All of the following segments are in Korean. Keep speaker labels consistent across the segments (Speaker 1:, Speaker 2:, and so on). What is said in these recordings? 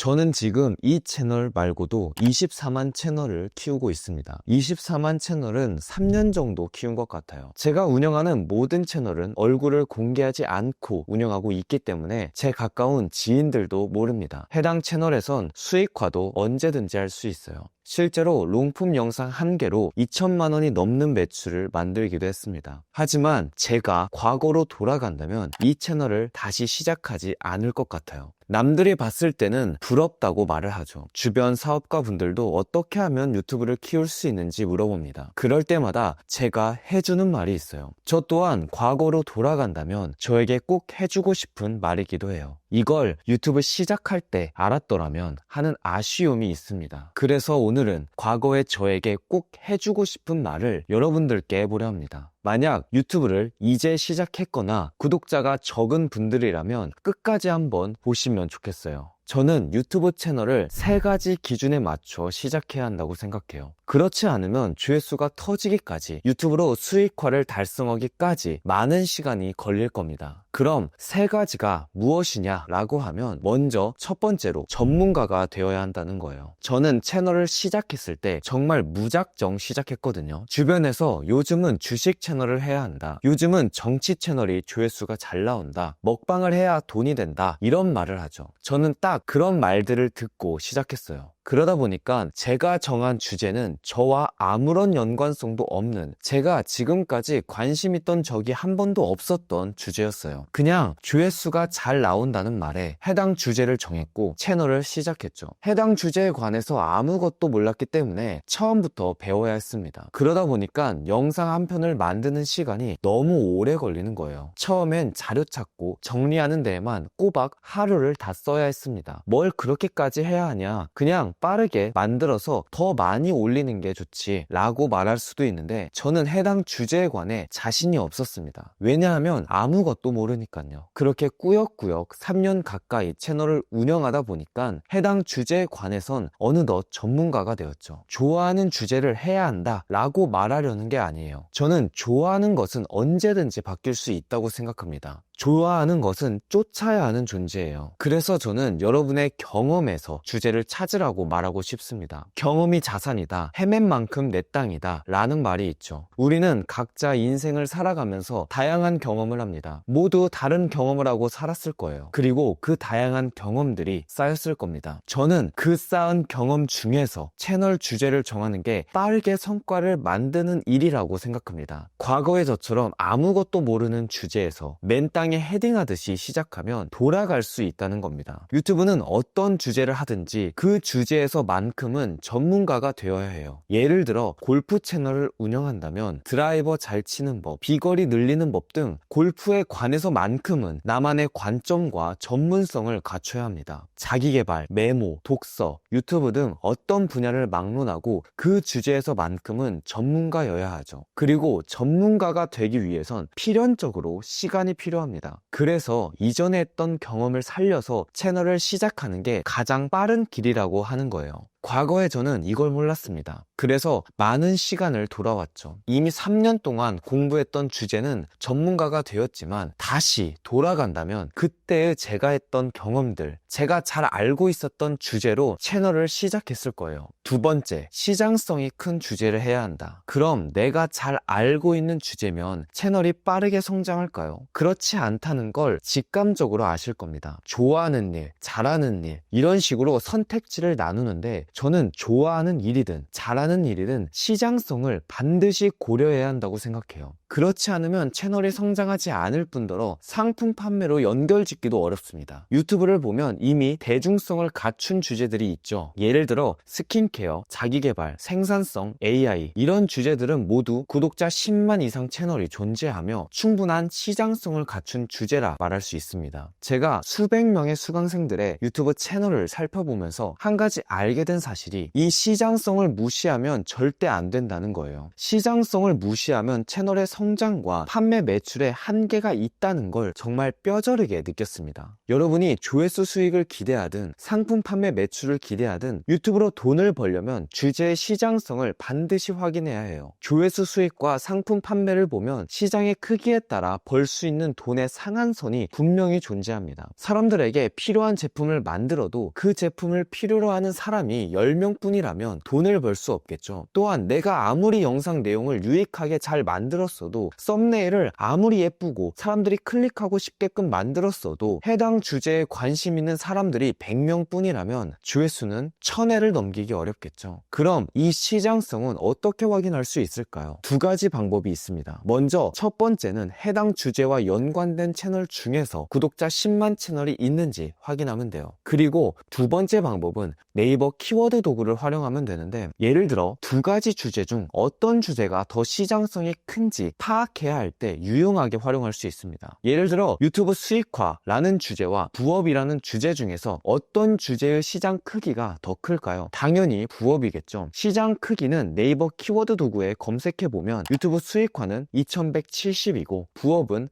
Speaker 1: 저는 지금 이 채널 말고도 24만 채널을 키우고 있습니다. 24만 채널은 3년 정도 키운 것 같아요. 제가 운영하는 모든 채널은 얼굴을 공개하지 않고 운영하고 있기 때문에 제 가까운 지인들도 모릅니다. 해당 채널에선 수익화도 언제든지 할 수 있어요. 실제로 롱폼 영상 한 개로 2천만 원이 넘는 매출을 만들기도 했습니다. 하지만 제가 과거로 돌아간다면 이 채널을 다시 시작하지 않을 것 같아요. 남들이 봤을 때는 부럽다고 말을 하죠. 주변 사업가 분들도 어떻게 하면 유튜브를 키울 수 있는지 물어봅니다. 그럴 때마다 제가 해주는 말이 있어요. 저 또한 과거로 돌아간다면 저에게 꼭 해주고 싶은 말이기도 해요. 이걸 유튜브 시작할 때 알았더라면 하는 아쉬움이 있습니다. 그래서 오늘은 과거의 저에게 꼭 해주고 싶은 말을 여러분들께 해보려 합니다. 만약 유튜브를 이제 시작했거나 구독자가 적은 분들이라면 끝까지 한번 보시면 좋겠어요. 저는 유튜브 채널을 3가지 기준에 맞춰 시작해야 한다고 생각해요. 그렇지 않으면 조회수가 터지기까지, 유튜브로 수익화를 달성하기까지 많은 시간이 걸릴 겁니다. 그럼 3가지가 무엇이냐라고 하면 먼저 첫 번째로 전문가가 되어야 한다는 거예요. 저는 채널을 시작했을 때 정말 무작정 시작했거든요. 주변에서 요즘은 주식 채널을 해야 한다, 요즘은 정치 채널이 조회수가 잘 나온다, 먹방을 해야 돈이 된다, 이런 말을 하죠. 저는 딱 그런 말들을 듣고 시작했어요. 그러다 보니까 제가 정한 주제는 저와 아무런 연관성도 없는, 제가 지금까지 관심 있던 적이 한 번도 없었던 주제였어요. 그냥 조회수가 잘 나온다는 말에 해당 주제를 정했고 채널을 시작했죠. 해당 주제에 관해서 아무것도 몰랐기 때문에 처음부터 배워야 했습니다. 그러다 보니까 영상 한 편을 만드는 시간이 너무 오래 걸리는 거예요. 처음엔 자료 찾고 정리하는 데에만 꼬박 하루를 다 써야 했습니다. 뭘 그렇게까지 해야 하냐, 그냥 빠르게 만들어서 더 많이 올리는 게 좋지 라고 말할 수도 있는데, 저는 해당 주제에 관해 자신이 없었습니다. 왜냐하면 아무것도 모르니까요. 그렇게 꾸역꾸역 3년 가까이 채널을 운영하다 보니까 해당 주제에 관해선 어느덧 전문가가 되었죠. 좋아하는 주제를 해야 한다 라고 말하려는 게 아니에요. 저는 좋아하는 것은 언제든지 바뀔 수 있다고 생각합니다. 좋아하는 것은 쫓아야 하는 존재예요. 그래서 저는 여러분의 경험에서 주제를 찾으라고 말하고 싶습니다. 경험이 자산이다, 헤맨 만큼 내 땅이다 라는 말이 있죠. 우리는 각자 인생을 살아가면서 다양한 경험을 합니다. 모두 다른 경험을 하고 살았을 거예요. 그리고 그 다양한 경험들이 쌓였을 겁니다. 저는 그 쌓은 경험 중에서 채널 주제를 정하는 게 빠르게 성과를 만드는 일이라고 생각합니다. 과거의 저처럼 아무것도 모르는 주제에서 맨 땅에 헤딩하듯이 시작하면 돌아갈 수 있다는 겁니다. 유튜브는 어떤 주제를 하든지 그 주제에서만큼은 전문가가 되어야 해요. 예를 들어 골프 채널을 운영한다면 드라이버 잘 치는 법, 비거리 늘리는 법 등 골프에 관해서만큼은 나만의 관점과 전문성을 갖춰야 합니다. 자기계발, 메모, 독서, 유튜브 등 어떤 분야를 막론하고 그 주제에서만큼은 전문가여야 하죠. 그리고 전문가가 되기 위해선 필연적으로 시간이 필요합니다. 그래서 이전에 했던 경험을 살려서 채널을 시작하는 게 가장 빠른 길이라고 하는 거예요. 과거에 저는 이걸 몰랐습니다. 그래서 많은 시간을 돌아왔죠. 이미 3년 동안 공부했던 주제는 전문가가 되었지만 다시 돌아간다면 그때의 제가 했던 경험들, 제가 잘 알고 있었던 주제로 채널을 시작했을 거예요. 두 번째, 시장성이 큰 주제를 해야 한다. 그럼 내가 잘 알고 있는 주제면 채널이 빠르게 성장할까요? 그렇지 않다는 걸 직감적으로 아실 겁니다. 좋아하는 일, 잘하는 일, 이런 식으로 선택지를 나누는데 저는 좋아하는 일이든 잘하는 일이든 시장성을 반드시 고려해야 한다고 생각해요. 그렇지 않으면 채널이 성장하지 않을 뿐더러 상품 판매로 연결짓기도 어렵습니다. 유튜브를 보면 이미 대중성을 갖춘 주제들이 있죠. 예를 들어 스킨케어, 자기개발, 생산성, AI, 이런 주제들은 모두 구독자 10만 이상 채널이 존재하며 충분한 시장성을 갖춘 주제라 말할 수 있습니다. 제가 수백 명의 수강생들의 유튜브 채널을 살펴보면서 한 가지 알게 된 사실이, 이 시장성을 무시하면 절대 안 된다는 거예요. 시장성을 무시하면 채널의 성장과 판매 매출에 한계가 있다는 걸 정말 뼈저리게 느꼈습니다. 여러분이 조회수 수익을 기대하든 상품 판매 매출을 기대하든 유튜브로 돈을 벌려면 주제의 시장성을 반드시 확인해야 해요. 조회수 수익과 상품 판매를 보면 시장의 크기에 따라 벌 수 있는 돈의 상한선이 분명히 존재합니다. 사람들에게 필요한 제품을 만들어도 그 제품을 필요로 하는 사람이 10명뿐이라면 돈을 벌 수 없겠죠. 또한 내가 아무리 영상 내용을 유익하게 잘 만들었어도 썸네일을 아무리 예쁘고 사람들이 클릭하고 싶게끔 만들었어도 해당 주제에 관심 있는 사람들이 100명뿐이라면 조회수는 1000회를 넘기기 어렵겠죠. 그럼 이 시장성은 어떻게 확인할 수 있을까요? 두 가지 방법이 있습니다. 먼저 첫 번째는 해당 주제와 연관된 채널 중에서 구독자 10만 채널이 있는지 확인하면 돼요. 그리고 두 번째 방법은 네이버 키워드 도구를 활용하면 되는데, 예를 들어 두 가지 주제 중 어떤 주제가 더 시장성이 큰지 파악해야 할 때 유용하게 활용할 수 있습니다. 예를 들어 유튜브 수익화라는 주제와 부업이라는 주제 중에서 어떤 주제의 시장 크기가 더 클까요? 당연히 부업이겠죠. 시장 크기는 네이버 키워드 도구에 검색해보면 유튜브 수익화는 2170이고 부업은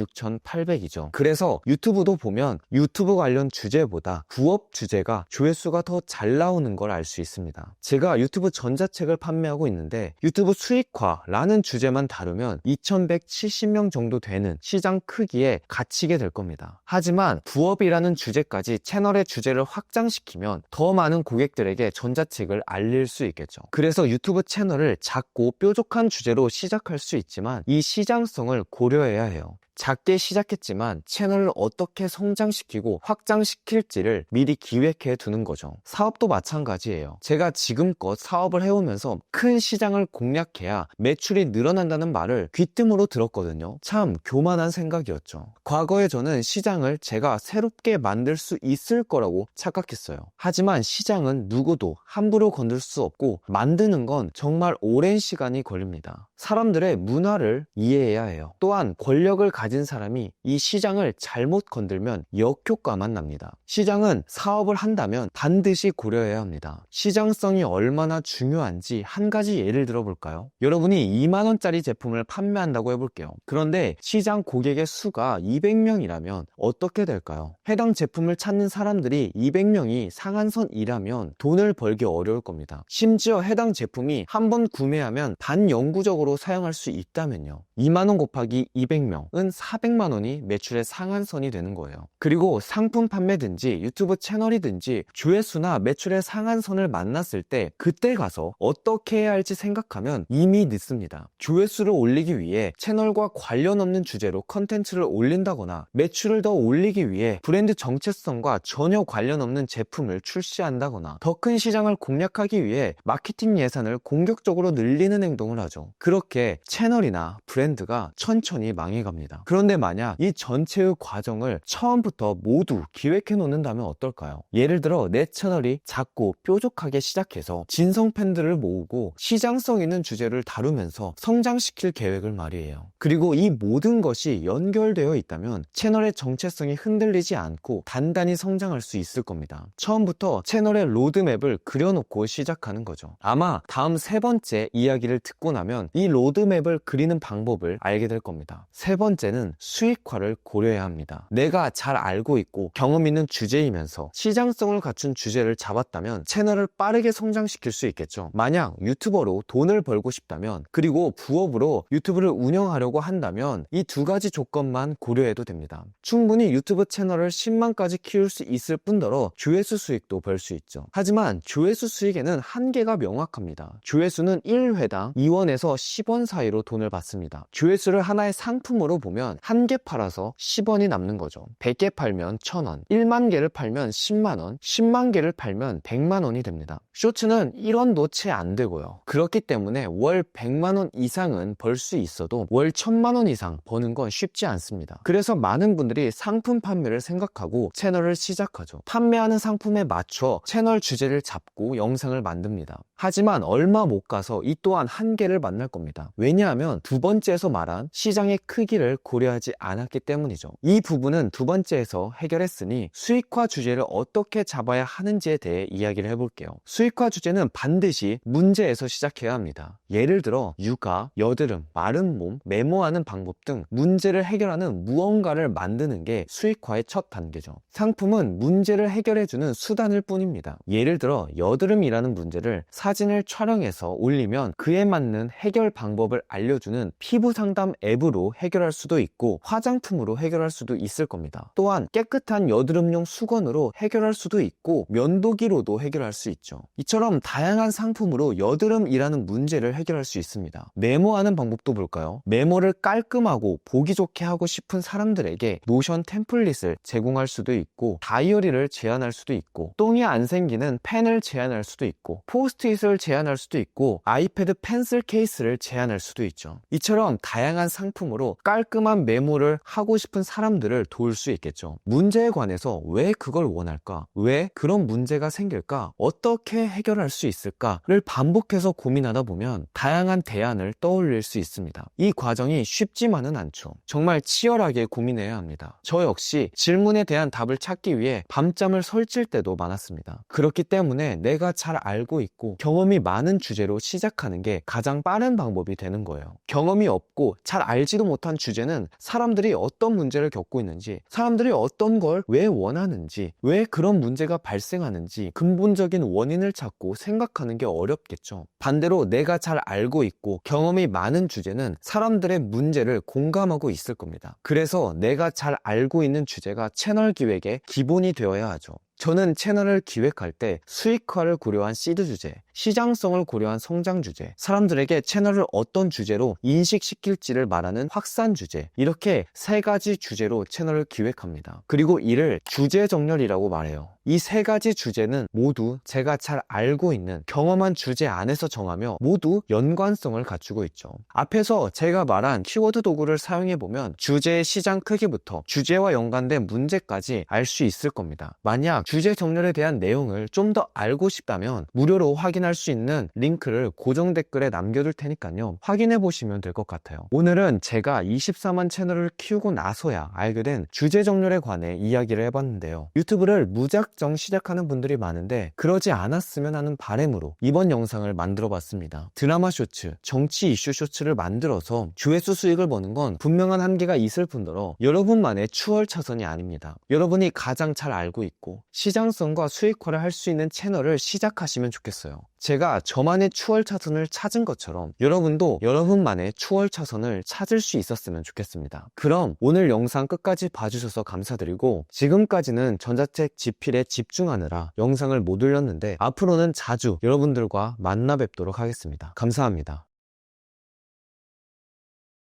Speaker 1: 46,800이죠. 그래서 유튜브도 보면 유튜브 관련 주제보다 부업 주제가 조회수가 더 잘 나오는 걸 알 수 있습니다. 제가 유튜브 전자책을 판매하고 있는데 유튜브 수익화라는 주제만 다루면 2170명 정도 되는 시장 크기에 갇히게 될 겁니다. 하지만 부업이라는 주제까지 채널의 주제를 확장시키면 더 많은 고객들에게 전자책을 알릴 수 있겠죠. 그래서 유튜브 채널을 작고 뾰족한 주제로 시작할 수 있지만 이 시장성을 고려해야 해요. 작게 시작했지만 채널을 어떻게 성장시키고 확장시킬지를 미리 기획해 두는 거죠. 사업도 마찬가지예요. 제가 지금껏 사업을 해오면서 큰 시장을 공략해야 매출이 늘어난다는 말을 귀뜸으로 들었거든요. 참 교만한 생각이었죠. 과거에 저는 시장을 제가 새롭게 만들 수 있을 거라고 착각했어요. 하지만 시장은 누구도 함부로 건들 수 없고 만드는 건 정말 오랜 시간이 걸립니다. 사람들의 문화를 이해해야 해요. 또한 권력을 가진 사람이 이 시장을 잘못 건들면 역효과만 납니다. 시장은 사업을 한다면 반드시 고려해야 합니다. 시장성이 얼마나 중요한지 한 가지 예를 들어볼까요? 여러분이 2만원짜리 제품을 판매한다고 해볼게요. 그런데 시장 고객의 수가 200명이라면 어떻게 될까요? 해당 제품을 찾는 사람들이 200명이 상한선이라면 돈을 벌기 어려울 겁니다. 심지어 해당 제품이 한 번 구매하면 반영구적으로 사용할 수 있다면요. 2만원 곱하기 200명은 400만원이 매출의 상한선이 되는 거예요. 그리고 상품 판매든지 유튜브 채널이든지 조회수나 매출의 상한선을 만났을 때 그때 가서 어떻게 해야 할지 생각하면 이미 늦습니다. 조회수를 올리기 위해 채널과 관련 없는 주제로 컨텐츠를 올린다거나 매출을 더 올리기 위해 브랜드 정체성과 전혀 관련 없는 제품을 출시한다거나 더 큰 시장을 공략하기 위해 마케팅 예산을 공격적으로 늘리는 행동을 하죠. 그렇게 채널이나 브랜드가 천천히 망해갑니다. 그런데 만약 이 전체의 과정을 처음부터 모두 기획해 놓는다면 어떨까요? 예를 들어 내 채널이 작고 뾰족하게 시작해서 진성 팬들을 모으고 시장성 있는 주제를 다루면서 성장시킬 계획을 말이에요. 그리고 이 모든 것이 연결되어 있다면 채널의 정체성이 흔들리지 않고 단단히 성장할 수 있을 겁니다. 처음부터 채널의 로드맵을 그려놓고 시작하는 거죠. 아마 다음 세 번째 이야기를 듣고 나면 이 로드맵을 그리는 방법을 알게 될 겁니다. 세 번째는 수익화를 고려해야 합니다. 내가 잘 알고 있고 경험 있는 주제이면서 시장성을 갖춘 주제를 잡았다면 채널을 빠르게 성장시킬 수 있겠죠. 만약 유튜버로 돈을 벌고 싶다면, 그리고 부업으로 유튜브를 운영하려고 한다면 이 두 가지 조건만 고려해도 됩니다. 충분히 유튜브 채널을 10만까지 키울 수 있을 뿐더러 조회수 수익도 벌 수 있죠. 하지만 조회수 수익에는 한계가 명확합니다. 조회수는 1회당 2원에서 10원 사이로 돈을 받습니다. 조회수를 하나의 상품으로 보면 한 개 팔아서 10원이 남는 거죠. 100개 팔면 1000원, 1만 개를 팔면 10만원, 10만 개를 팔면 100만원이 됩니다. 쇼츠는 1원도 채 안 되고요. 그렇기 때문에 월 100만원 이상은 벌 수 있어도 월 1000만원 이상 버는 건 쉽지 않습니다. 그래서 많은 분들이 상품 판매를 생각하고 채널을 시작하죠. 판매하는 상품에 맞춰 채널 주제를 잡고 영상을 만듭니다. 하지만 얼마 못 가서 이 또한 한계를 만날 겁니다. 왜냐하면 두 번째에서 말한 시장의 크기를 고려하지 않았기 때문이죠. 이 부분은 두 번째에서 해결했으니 수익화 주제를 어떻게 잡아야 하는지에 대해 이야기를 해볼게요. 수익화 주제는 반드시 문제에서 시작해야 합니다. 예를 들어 육아, 여드름, 마른 몸, 메모하는 방법 등 문제를 해결하는 무언가를 만드는 게 수익화의 첫 단계죠. 상품은 문제를 해결해주는 수단일 뿐입니다. 예를 들어 여드름이라는 문제를 사진을 촬영해서 올리면 그에 맞는 해결 방법을 알려주는 피부 상담 앱으로 해결할 수도 있고 화장품으로 해결할 수도 있을 겁니다. 또한 깨끗한 여드름용 수건으로 해결할 수도 있고 면도기로도 해결할 수 있죠. 이처럼 다양한 상품으로 여드름이라는 문제를 해결할 수 있습니다. 메모하는 방법도 볼까요? 메모를 깔끔하고 보기 좋게 하고 싶은 사람들에게 노션 템플릿을 제공할 수도 있고 다이어리를 제안할 수도 있고 똥이 안 생기는 펜을 제안할 수도 있고 포스트잇을 제안할 수도 있고 아이패드 펜슬 케이스를 제안할 수도 있죠. 이처럼 다양한 상품으로 깔끔한 메모를 하고 싶은 사람들을 도울 수 있겠죠. 문제에 관해서 왜 그걸 원할까? 왜 그런 문제가 생길까? 어떻게 해결할 수 있을까를 반복해서 고민하다 보면 다양한 대안을 떠올릴 수 있습니다. 이 과정이 쉽지만은 않죠. 정말 치열하게 고민해야 합니다. 저 역시 질문에 대한 답을 찾기 위해 밤잠을 설칠 때도 많았습니다. 그렇기 때문에 내가 잘 알고 있고 경험이 많은 주제로 시작하는 게 가장 빠른 방법이 되는 거예요. 경험이 없고 잘 알지도 못한 주제는 사람들이 어떤 문제를 겪고 있는지, 사람들이 어떤 걸 왜 원하는지, 왜 그런 문제가 발생하는지 근본적인 원인을 찾고 생각하는 게 어렵겠죠. 반대로 내가 잘 알고 있고 경험이 많은 주제는 사람들의 문제를 공감하고 있을 겁니다. 그래서 내가 잘 알고 있는 주제가 채널 기획의 기본이 되어야 하죠. 저는 채널을 기획할 때 수익화를 고려한 시드 주제, 시장성을 고려한 성장 주제, 사람들에게 채널을 어떤 주제로 인식시킬지를 말하는 확산 주제, 이렇게 세 가지 주제로 채널을 기획합니다. 그리고 이를 주제 정렬이라고 말해요. 이 세 가지 주제는 모두 제가 잘 알고 있는 경험한 주제 안에서 정하며 모두 연관성을 갖추고 있죠. 앞에서 제가 말한 키워드 도구를 사용해보면 주제의 시장 크기부터 주제와 연관된 문제까지 알 수 있을 겁니다. 만약 주제 정렬에 대한 내용을 좀 더 알고 싶다면 무료로 확인할 수 있는 링크를 고정 댓글에 남겨둘 테니까요. 확인해 보시면 될 것 같아요. 오늘은 제가 24만 채널을 키우고 나서야 알게 된 주제 정렬에 관해 이야기를 해봤는데요. 유튜브를 무작정 시작하는 분들이 많은데 그러지 않았으면 하는 바람으로 이번 영상을 만들어 봤습니다. 드라마 쇼츠, 정치 이슈 쇼츠를 만들어서 조회수 수익을 버는 건 분명한 한계가 있을 뿐더러 여러분만의 추월 차선이 아닙니다. 여러분이 가장 잘 알고 있고 시장성과 수익화를 할 수 있는 채널을 시작하시면 좋겠어요. 제가 저만의 추월 차선을 찾은 것처럼 여러분도 여러분만의 추월 차선을 찾을 수 있었으면 좋겠습니다. 그럼 오늘 영상 끝까지 봐주셔서 감사드리고 지금까지는 전자책 집필에 집중하느라 영상을 못 올렸는데 앞으로는 자주 여러분들과 만나 뵙도록 하겠습니다. 감사합니다.